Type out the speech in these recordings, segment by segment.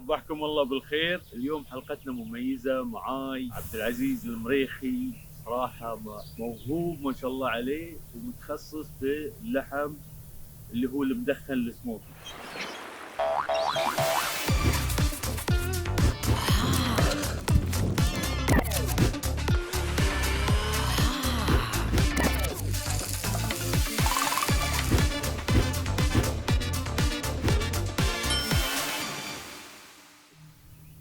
صبحكم الله بالخير. اليوم حلقتنا مميزة، معاي عبد العزيز المريخي. صراحة موهوب ما شاء الله عليه، ومتخصص باللحم اللي هو المدخن السموكي.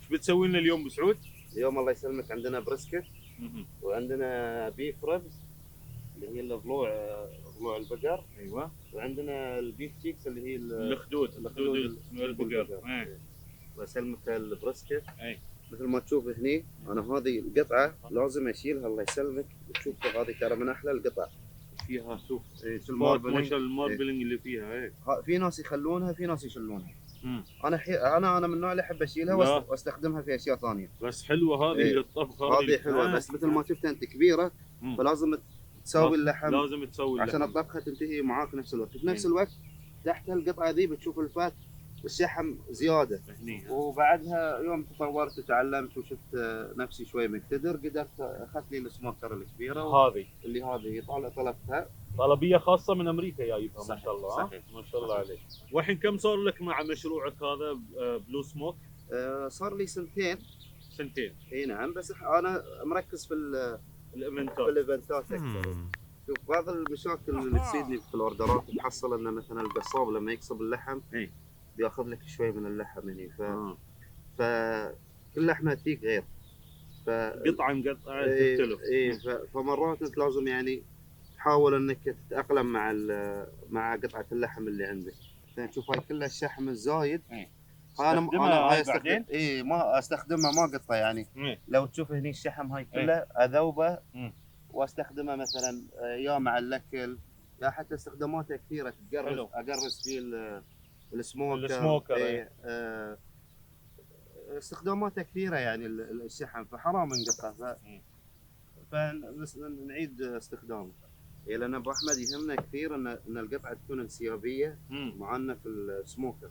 ايش بتسوي لنا اليوم ابو سعود؟ اليوم الله يسلمك عندنا بريسكت وعندنا بيف ربز اللي هي ضلوع البقر. ايوه. وعندنا البيف تشيكس اللي هي الخدود البقر. الله يسلمك البريسكت. اي مثل ما تشوف هني انا هذه القطعه لازم اشيلها. الله يسلمك. تشوف هذه ترى من احلى القطع فيها. شوف الماربلينج الماربلينج اللي فيها. في ناس يخلونها، في ناس يشلونها. انا انا من النوع اللي احب اشيلها واستخدمها في اشياء ثانيه. بس حلوه هذه للطبخ. هذه حلوه بس مثل ما شفت انت كبيره، فلازم تسوي اللحم، لازم تسوي عشان الطبخه تنتهي معاك نفس الوقت. في نفس الوقت تحت القطعه ذي بتشوف الفات والشحم زياده. وبعدها يوم تطورت وتعلمت وشفت نفسي شوي مقتدر، قدرت اخذت لي السموكر الكبيره هذه اللي طلبتها طلبيه خاصه من امريكا جايبها. ما شاء الله. صحيح. ما شاء الله عليك. والحين كم صار لك مع مشروعك هذا بلو سموك؟ صار لي سنتين. اي نعم، بس انا مركز في الايفنتات اكثر. شوف بعض المشاكل اللي تصيدني في الاوردرات، تحصل ان مثلا القصاب لما يقصب اللحم بياخذ لك شوي من اللحم هني، فكل لحمه تجيك غير، قطعه مقطعه تختلف. فمرات انت لازم يعني تحاول انك تتاقلم مع قطعه اللحم اللي عندك. تشوف هاي كلها الشحم الزايد. انا هاي بعدين ما استخدمها، ما قطه يعني. لو تشوف هني الشحم هاي كله اذوبه واستخدمها مثلا يا مع الاكل، يا حتى استخداماتها كثيره. اقرص فيه السموكر. استخداماتها كثيره يعني الشحم، فحرام نقطه. فنعيد استخدامه. لان ابو احمد يهمنا كثير ان القطعه تكون انسيابيه معنا في السموكر.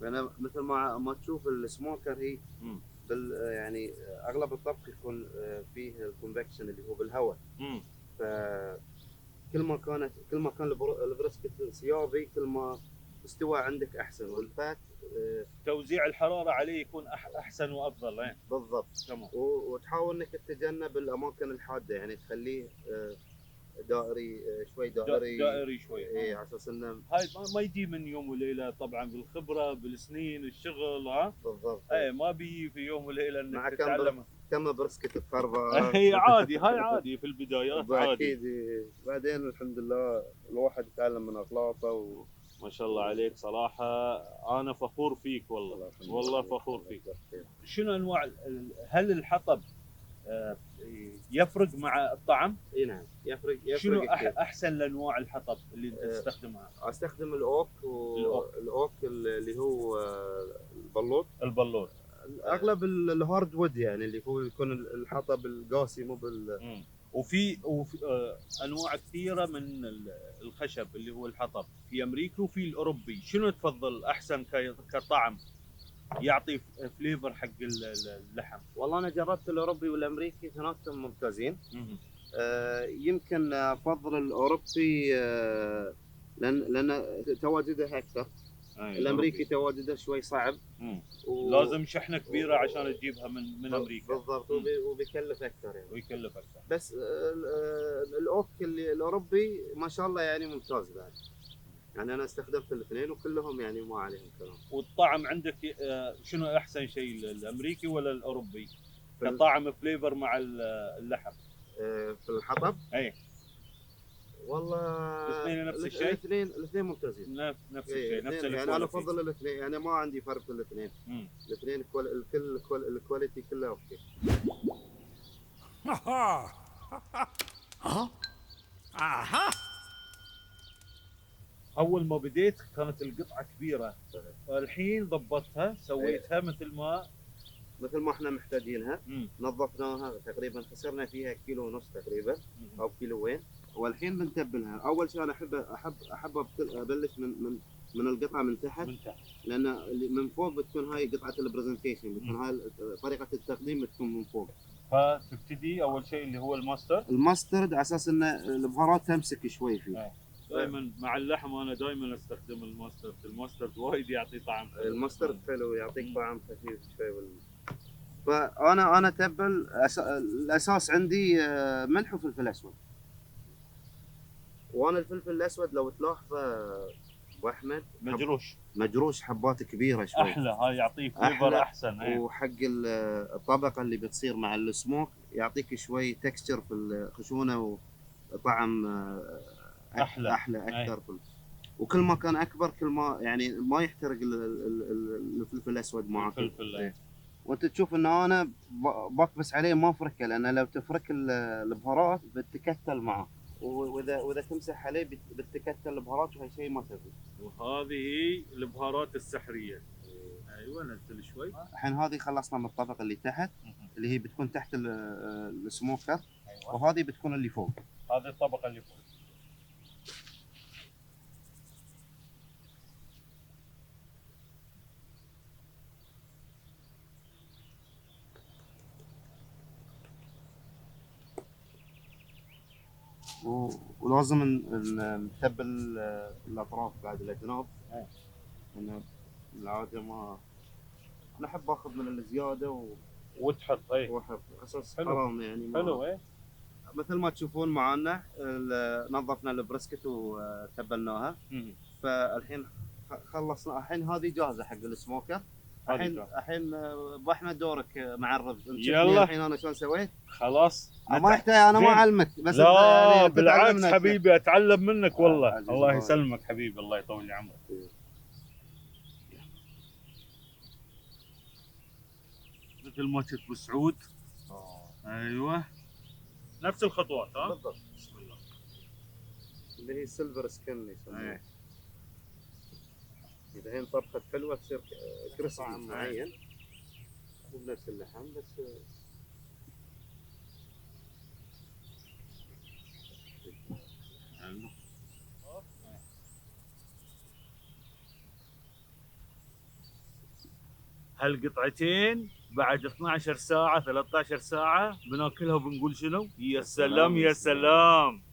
فانا مثل ما تشوف السموكر هي يعني اغلب الطبخ يكون فيه الكونفكشن اللي هو بالهواء. فكل ما كان البريسكت انسيابي، كل ما استوى عندك احسن، والفات توزيع الحراره عليه يكون احسن وافضل. بالضبط. تمام. وتحاول انك تتجنب الاماكن الحاده، يعني تخليه دائري شوي. دائري شوي. على اساس انه هاي ما يجي من يوم وليله، طبعا بالخبره بالسنين الشغل. بالضبط. ما بيجي في يوم وليله انك تتعلم. كم برسكت تخربه. هي عادي، هاي عادي في البدايات عادي. اكيد. بعدين الحمد لله الواحد يتعلم من اخلاقه ما شاء الله عليك. صراحه انا فخور فيك والله فخور فيك. شنو انواع هل الحطب يفرق مع الطعم؟ اي نعم يفرق. شنو احسن الانواع الحطب اللي انت تستخدمها؟ استخدم الاوك اللي هو البلوط. اغلب الهارد وود يعني اللي هو يكون الحطب القاسي مو وفي انواع كثيره من الخشب اللي هو الحطب في امريكا وفي الاوروبي. شنو تفضل احسن كطعم يعطي فليفر حق اللحم؟ والله انا جربت الاوروبي والامريكي، اثنيناتهم ممتازين. يمكن افضل الاوروبي لان تواجده اكثر. الامريكي تواجده شوي صعب. لازم شحنه كبيره عشان تجيبها من امريكا. بالضبط. وبيكلف اكثر يعني. بس الاوك الاوروبي ما شاء الله يعني ممتاز بعد. يعني انا استخدمت الاثنين وكلهم يعني ما عليهم كلام. والطعم عندك شنو احسن شيء، الامريكي ولا الاوروبي كطعم فليفر مع اللحم؟ في الحطب والله الاثنين نفس الشيء. الاثنين ممتازين. نفس الشيء. نفس يعني انا افضل الاثنين، يعني ما عندي فرق في الاثنين. الاثنين الكواليتي كلها اوكي. اول ما بديت كانت القطعه كبيره، الحين ضبطتها سويتها مثل ما احنا محتاجينها. نظفناها تقريبا، خسرنا فيها كيلو ونص تقريبا او كيلوين. والحين بنتبلها. اول شيء انا احب ابلش من من القطعه من تحت، من تحت. لان من فوق بتكون هاي قطعه البرزنتيشن، بتكون هاي طريقه التقديم بتكون من فوق. فتبتدي اول شيء اللي هو الماسترد على اساس ان البهارات تمسك شوي فيه. دائما مع اللحم انا دائما استخدم الماسترد وايد يعطي طعم حلو. الماسترد حلو، يعطيك طعم خفيف شوي فانا اتبل الاساس عندي ملح وفلفل اسود. وانا الفلفل الاسود لو تلاحظ ابو احمد مجروش حبات كبيره شوي، احلى، هاي يعطيه فليفر احسن. وحق الطبقه اللي بتصير مع السموك يعطيك شوي تكستشر في الخشونه وطعم احلى اكثر. وكل ما كان اكبر كل ما يعني ما يحترق الفلفل الاسود معك. وانت تشوف ان انا بكبس عليه ما افركه، لان لو تفرك البهارات بتتكتل معه، واذا تمسح عليه بتتكتل البهارات، وهي شيء ما تبي. وهذه هي البهارات السحريه. ايوه نزل شوي. الحين هذه خلصنا من الطبقه اللي تحت، اللي هي بتكون تحت السموكر. أيوة. وهذه بتكون اللي فوق. هذه الطبقه اللي فوق. ولازم نتبل الاطراف بعد الاجناب. انا العاده ما نحب اخذ من الزياده وتحط واحط اساس حرام يعني. حلو. مثل ما تشوفون معانا نظفنا البريسكت وتبلناها. فالحين خلصنا، الحين هذه جاهزه حق السموكر. الحين ابو احمد دورك مع الربز. يلا الحين انا شلون سويت؟ خلاص ما يحتاج، انا ما اعلمك بس. لا يعني بالعكس حبيبي، اتعلم منك والله. الله يسلمك حبيبي، الله يطول لي عمرك. مثل ما شفت ابو سعود. ايوه نفس الخطوات. بالضبط. بسم الله. اللي هي سيلفر سكن يسمونها. اذا هي طبخت حلوه تصير كريسبي معين، مو بنفس اللحم بس. هالقطعتين بعد 12 ساعة 13 ساعة بناكلها وبنقول شنو؟ يا سلام يا سلام.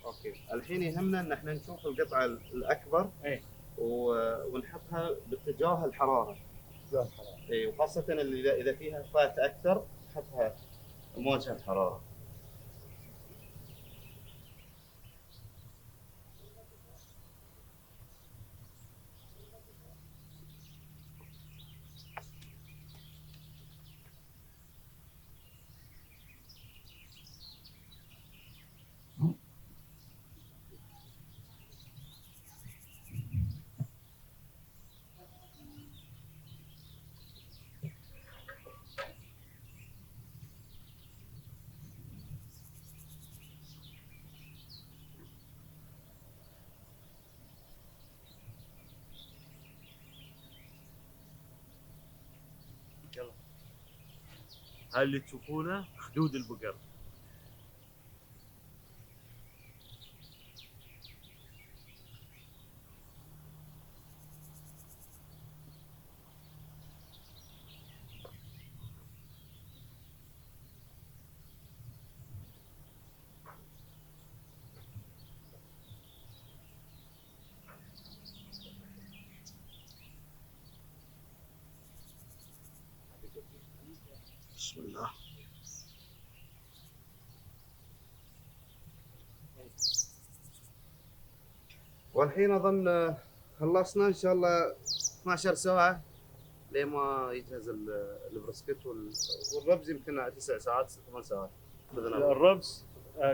اوكي، الحين يهمنا ان احنا نشوف القطعة الأكبر. ونحطها باتجاه الحرارة. اي، وخاصة اللي اذا فيها فات أكثر نحطها مواجهة الحرارة. يلا، هاي اللي تشوفونه خدود البقر. بسم الله. والحين اظن خلصنا ان شاء الله 12 ساعة لما يجهز البرسكت والربز يمكن 9 ساعات 8 ساعات. الربز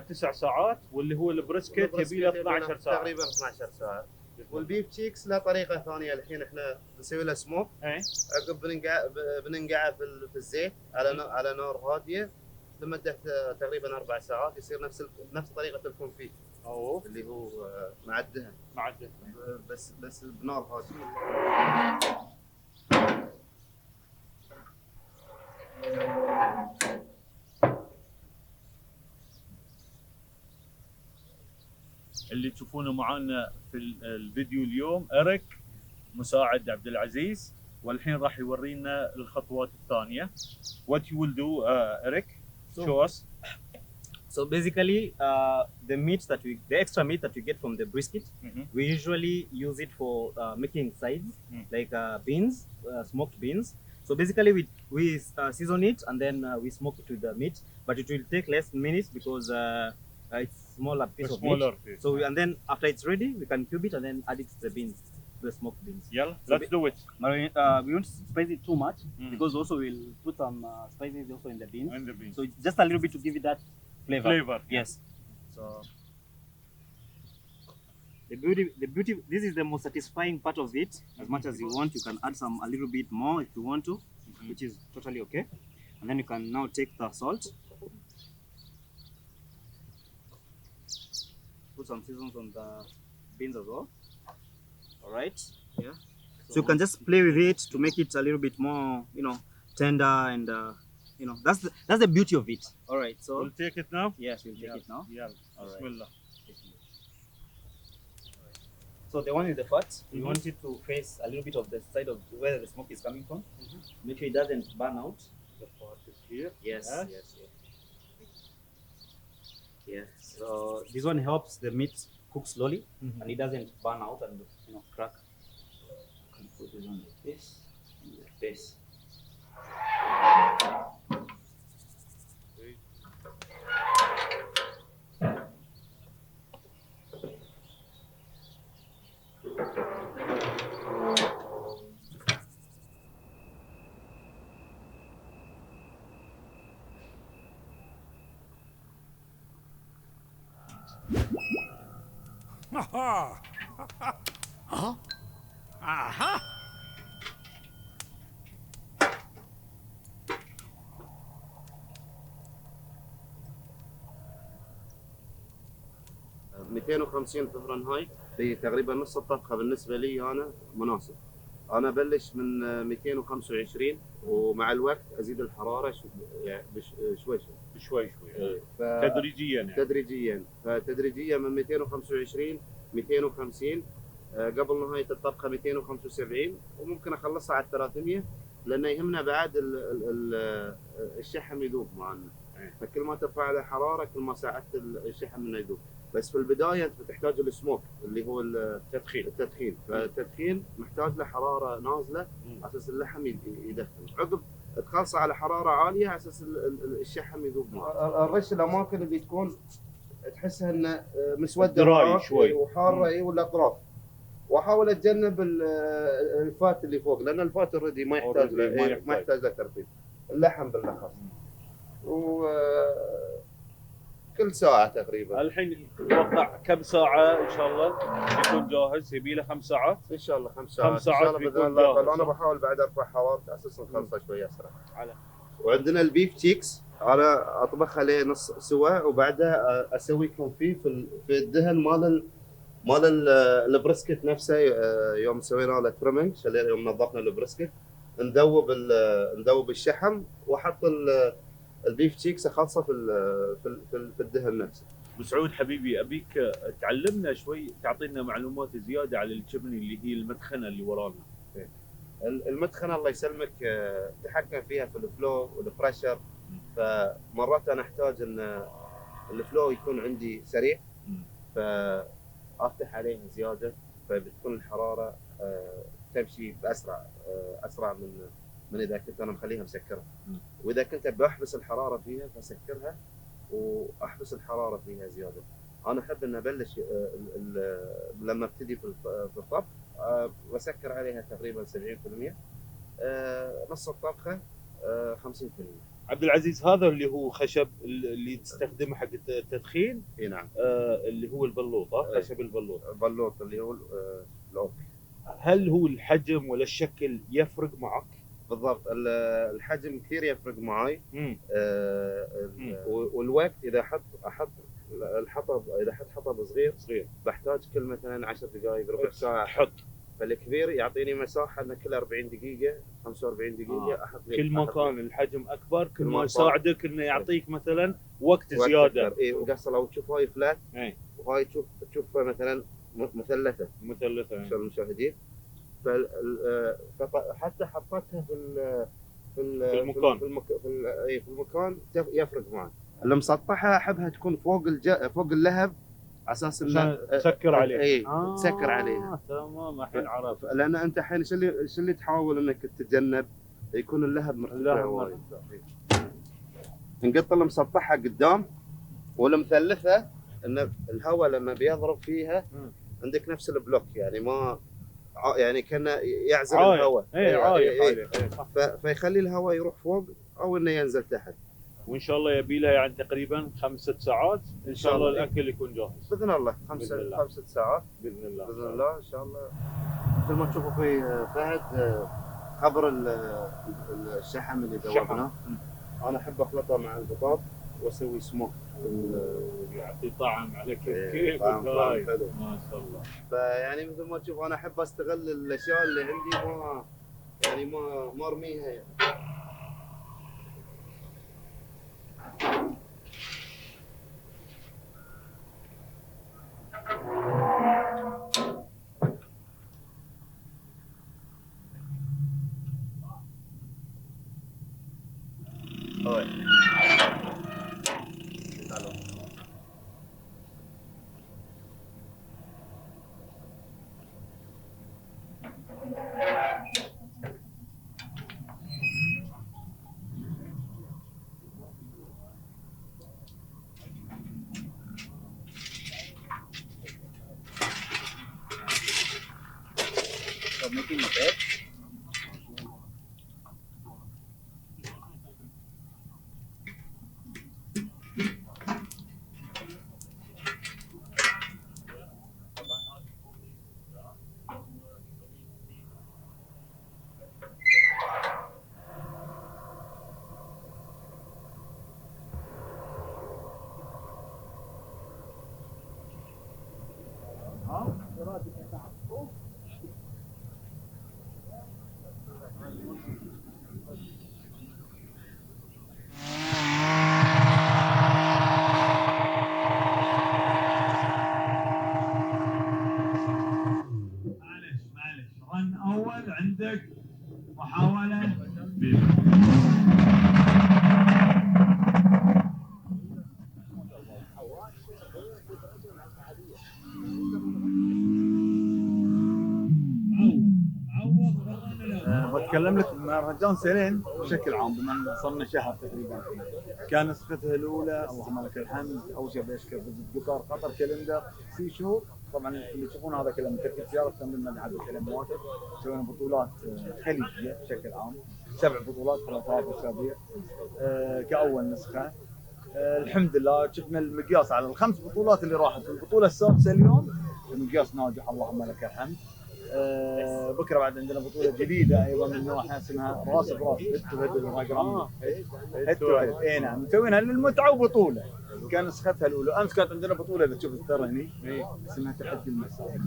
9 ساعات، واللي هو البريسكت يبي له 12 ساعة تقريبا 12 ساعة. والبيف تشيكس له طريقة ثانية. الحين احنا نسوي له سموك. عقب بننقعه في الزيت على نار هادية لمدة تقريبا 4 ساعات، يصير نفس طريقة الكونفيت. اللي هو مع الدهن. بس بنار هادية. اللي تشوفونه معانا في الفيديو اليوم إريك مساعد عبد العزيز، والحين راح يورينا الخطوات الثانية. What you will do, Eric? Show us. So basically, the extra meat that we get from the brisket, we usually use it for making sides, like beans, smoked beans. So basically, we season it and then we smoke it with the meat, but it will take less minutes because it's smaller piece of meat. Piece. So and then after it's ready, we can cube it and then add it to the beans, the smoked beans. Yeah, So let's do it. We won't spice it too much because also we'll put some spices also in the beans. And the beans. So it's just a little bit to give it that flavor. Yes. So the beauty. This is the most satisfying part of it. As much as you want, you can add a little bit more if you want to, which is totally okay. And then you can now take the salt, put some seasons on the beans as well. All right. Yeah. So you can just play with it to make it a little bit more, tender and. That's the beauty of it. All right, so We'll take it now. yes, we'll take it now. Yeah. All right. Bismillah. So the one with the fat, we want it to face a little bit of the side of where the smoke is coming from. Make sure it doesn't burn out. The part is here. Yes, Yes. yes. So this one helps the meat cook slowly and it doesn't burn out and crack. You can put this on like this and like this. Aha! 250 فahrenheit في تقريبا نص الطبخه بالنسبه لي انا مناسب. انا ابلش من 225 ومع الوقت ازيد الحراره يعني شوي شوي. تدريجيا يعني. فتدريجيا من 225 250 قبل نهايه الطبخه 275 وممكن اخلصها على 300 لان يهمنا بعد الشحم يذوب معنا. فكل ما ترفع له حراره كل ما ساعدت الشحم انه يذوب. بس في البدايه انت تحتاج السموك اللي هو التدخين فالتدخين محتاج له حراره نازله على اساس اللحم يدخن. عقب تخلصه على حراره عاليه على اساس الشحم يذوب معه. الرش الاماكن اللي تكون تحسها انه مسوده دراي شوي وحاره والاطراف. واحاول اتجنب الفات اللي فوق لان الفات اوريدي ما يحتاج له ترطيب. اللحم بالاخص. كل ساعة تقريبا. الحين تتوقع كم ساعة ان شاء الله يكون جاهز؟ يبي له 5 ساعات؟ ان شاء الله 5 ساعات. 5 ساعات بيكون جاهز. انا بحاول بعد ارفع حرارته على اساس نخلصه شوي اسرع. وعندنا البيف تشيكس انا اطبخها ليه نص سوا وبعدها اسوي كونفي في الدهن مال البريسكت نفسه. يوم سوينا له تريمنج يوم نظفنا البريسكت ندوب الشحم واحط البيف تشيكس اخلصه في الدهن نفسه. ابو سعود حبيبي ابيك تعلمنا شوي، تعطينا معلومات زياده على الجبن اللي هي المدخنه اللي ورانا. المدخنه الله يسلمك تحكم فيها في الفلو والبريشر. فمرات انا احتاج ان الفلو يكون عندي سريع فافتح عليه زياده فبتكون الحراره تمشي اسرع من اذا كنت انا مخليها مسكره. واذا كنت بحبس الحراره فيها فسكرها واحبس الحراره فيها زياده. انا احب ان ابلش لما ابتدي في الطبخ واسكر عليها تقريبا 70%. نص الطبخه 50%. عبد العزيز هذا اللي هو خشب اللي تستخدمه حق التدخين؟ اي نعم. اللي هو البلوط، خشب البلوط اللي هو الاوك. هل هو الحجم ولا الشكل يفرق معك؟ بالضبط الحجم كثير يفرق معي. والوقت اذا احط الحطب اذا حطب صغير بحتاج كل مثلا 10 دقائق ربع ساعه فالكبير يعطيني مساحه ان كل 40 دقيقه 45 دقيقه احط لي كل ما كان الحجم اكبر كل كل ما ما يساعدك انه يعطيك مثلا وقت زياده. اي وقصه لو تشوف هاي فلات اي وهاي تشوفها مثلا مثلثه مثلثه. عشان المشاهدين. حتى حطيتها في المكان. في المكان يفرق معي. المسطحه احبها تكون فوق اللهب على اساس انه تسكر عليه. اي تسكر عليها. تمام الحين عرفت. لان انت الحين شو اللي تحاول انك تتجنب يكون اللهب مرتفع وايد. نقط المسطحه قدام والمثلثه ان الهواء لما بيضرب فيها عندك نفس البلوك يعني ما يعني كانه يعزل الهواء. اي عايق عليه. فيخلي الهواء يروح فوق او انه ينزل تحت. وان شاء الله يبي له يعني تقريبا 5 ساعات ان شاء الله الاكل يكون جاهز باذن الله. 5 ساعات باذن الله. باذن الله ان شاء الله. مثل ما تشوفوا في فهد خبر الشحم اللي ذوبناه. انا احب اخلطه مع البطاط واسوي سموك. يعطي طعم على كيف طعم حلو ما شاء الله. فيعني مثل ما تشوف انا احب استغل الاشياء اللي عندي ما ارميها يعني. Making a bed. رن اول عندك محاوله بتكلم لك مهرجان سيرين بشكل عام بما ان صرنا شهر تقريبا. كان نسختها الاولى اللهم لك الحمد اول شيء باشكر قطار قطر كالندر سي شو. طبعا اللي تشوفون هذا كله من تركيب سياره تم عدد كلمات. سوينا بطولات خليجيه بشكل عام 7 بطولات 3 اسابيع كاول نسخه. الحمد لله شفنا المقياس على ال5 بطولات اللي راحت. البطوله السادسه اليوم المقياس ناجح اللهم لك الحمد. بكره بعد عندنا بطوله جديده ايضا من نوعها اسمها راس براس هيد تو هيد. هيد تو هيد اي نعم مسوينها للمتعه وبطوله. كان نسختها الاولى. امس كانت عندنا بطوله اذا تشوف الثرى هني اسمها تحدي المساء.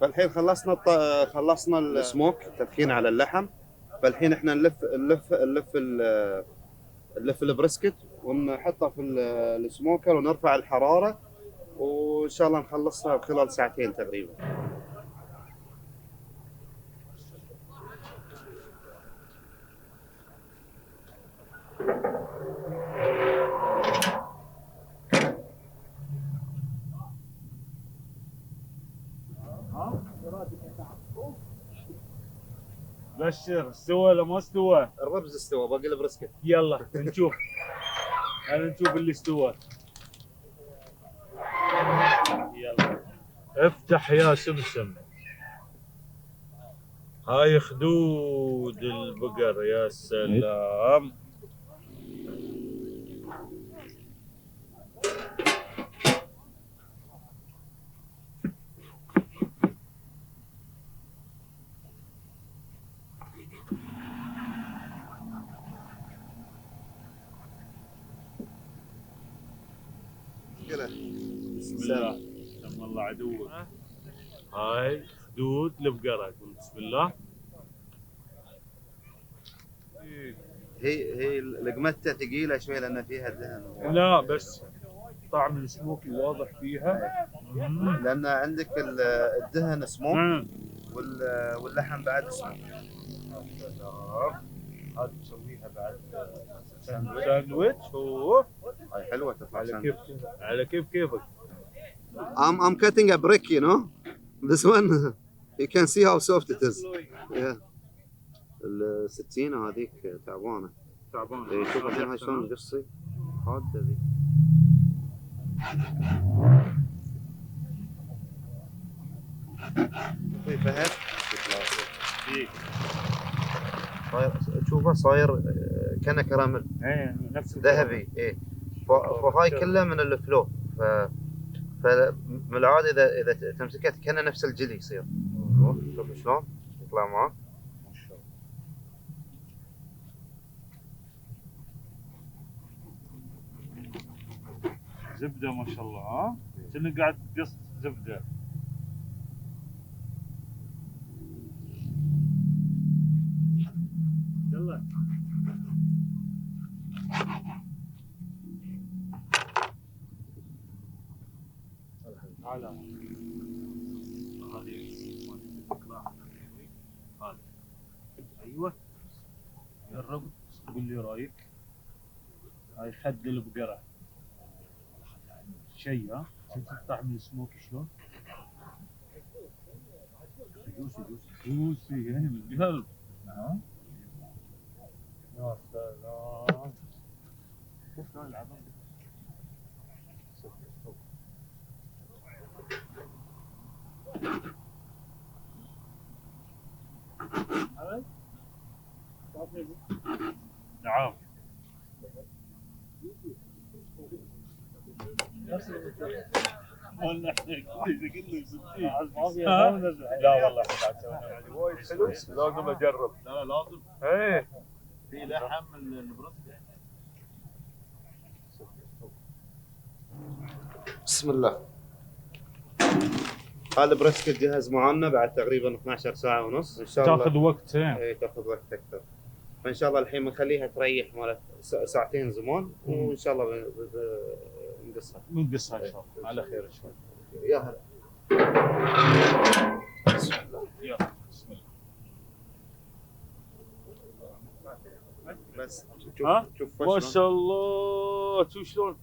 فالحين خلصنا السموك تدخين على اللحم. فالحين احنا نلف البريسكت ونحطه في السموكر ونرفع الحراره، وان شاء الله نخلصها خلال ساعتين تقريبا. بشر استوى ولا ما استوى؟ الربز استوى، باقي البريسكت. يلا نشوف. خلينا نشوف اللي استوى. يلا افتح يا سمسم. هاي خدود البقر، يا سلام. بسم الله. سم الله عدوك. هاي خدود البقرة. بسم الله. هي لقمتها ثقيله شوي لان فيها دهن. لا بس طعم السموكي واضح فيها. لان عندك الدهن سموك واللحم بعد سموك. هذه نسويها بعد ساندويتش. اوه هاي حلوه تطلع على ساندويتش. كيف على كيفك. I'm cutting a brick, you know. This one you can see how soft it is. Yeah. السكينة هذيك تعبانة. إيه شوف الحين هاي شلون قصي. حادة ذي. في فهد. صاير شوفه كأنه كراميل. ايه نفس ذهبي. ايه فهاي كلها من الفلو. فمن العادة إذا تمسكها كأنه نفس الجلي يصير. شوف شلون يطلع معك. زبدة ما شاء الله. ها كأنك قاعد تقص زبدة. يلا تعال. هذه ايوه جرب قول لي رايك. هاي خد البقرة شيء. ها شفت طعم السموك شلون؟ جوسي يعني من القلب. نعم يا سلام. شوف شلون العظم. نعم لا والله وايد حلو. لازم اجرب. لا لازم. ايه في لحم البروسكي. بسم الله. هذا البريسكت جهز معنا بعد تقريبا 12 ساعة ونص ان شاء الله. تاخذ وقت. ايه تاخذ وقت اكثر. فان شاء الله الحين بنخليها تريح مالت ساعتين زمان، وان شاء الله بنقصها. بنقصها ان شاء الله على خير ان شاء الله. يا هلا. بسم الله. يلا بسم الله. بس شوف ما شاء الله. شوف شلون.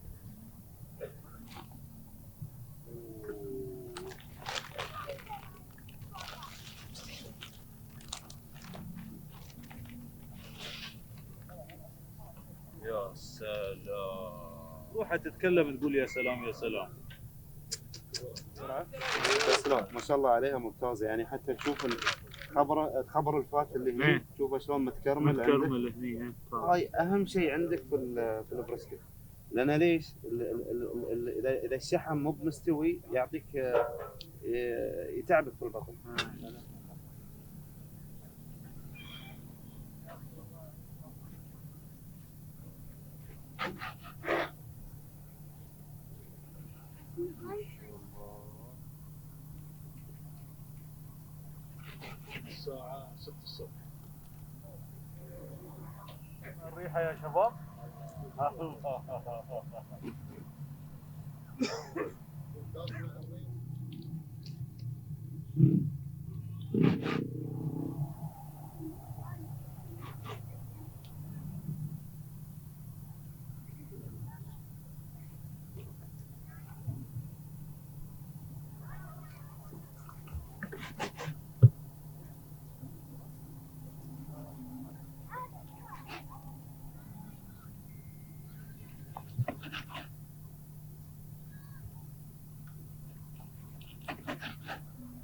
يا سلام. روح تتكلم تقول يا سلام يا سلام. بس لا ما شاء الله عليها ممتازة. يعني حتى تشوف الخبر الفات اللي هني تشوفه شلون متكرمل متكرمل هني. هاي اهم شيء عندك في البريسكت. لان ليش؟ اذا الشحم مو مستوي يعطيك يتعبك في البطن. الساعة 6 الصبح. الريحه يا شباب.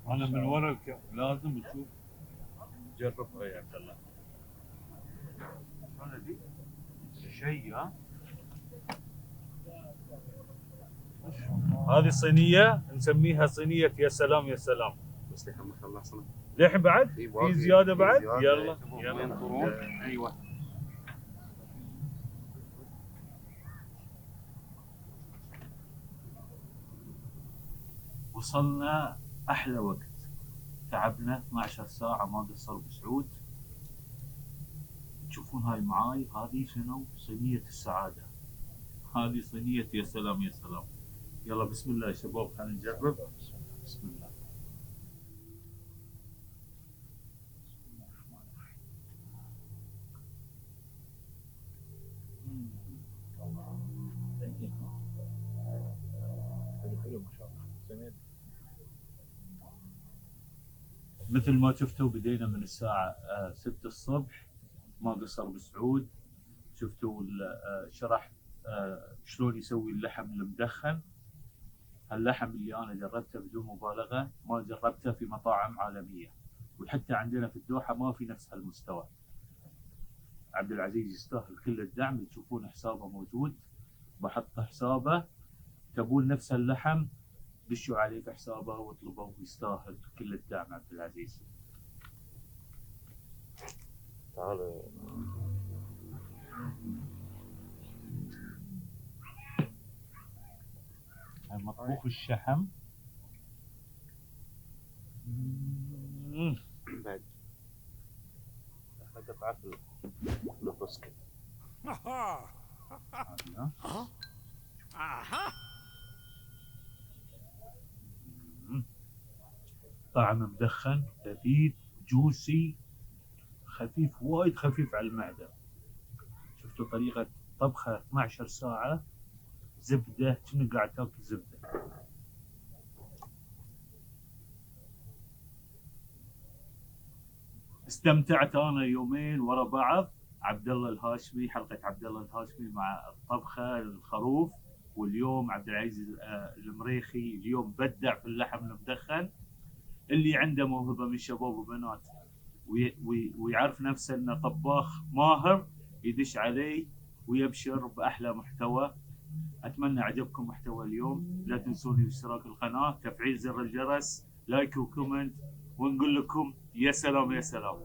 انا من ورا لازم تشوف. جربها يا عبد الله. شلون دي؟ شيء ها؟ هذه صينية نسميها صينية يا سلام يا سلام. بس لحين ما خلصنا. لحم بعد؟ في زيادة بعد؟ زيادة. يلا وين يلا. تروح؟ ايوه. وصلنا أحلى وقت. تعبنا 12 ساعة ما قصر بسعود. تشوفون هاي معاي، هذه شنو؟ صينية السعادة. هذه صينية يا سلام يا سلام. يلا بسم الله يا شباب، خلينا نجرب. بسم الله. حلو ما شاء الله. سميت. مثل ما شفتوا بدينا من الساعة 6 الصبح ما قصر بسعود. شفتوا شرح شلون يسوي اللحم المدخن. اللحم اللي انا جربته بدون مبالغة ما جربته في مطاعم عالمية، وحتى عندنا في الدوحة ما في نفس هالمستوى. عبد العزيز يستاهل كل الدعم. تشوفون حسابه موجود، بحط حسابه. تبون نفس اللحم دشوا عليه في حسابه واطلبوه، يستاهل كل الدعم عبد العزيز. تعال. مطبوخ الشحم. بعد. قطعة البسكت. Aha! طعم مدخن لذيذ جوسي خفيف، وايد خفيف على المعدة. شفتوا طريقة طبخه 12 ساعة. زبدة كأنك قاعد تاكل زبدة. استمتعت انا يومين ورا بعض. عبد الله الهاشمي، حلقة عبد الله الهاشمي مع الطبخة الخروف، واليوم عبد العزيز المريخي اليوم بدع في اللحم المدخن. اللي عنده موهبة من شباب وبنات ويعرف نفسه انه طباخ ماهر يدش علي ويبشر باحلى محتوى. اتمنى عجبكم محتوى اليوم. لا تنسون اشتراك القناة، تفعيل زر الجرس، لايك وكومنت، ونقول لكم يا سلام يا سلام.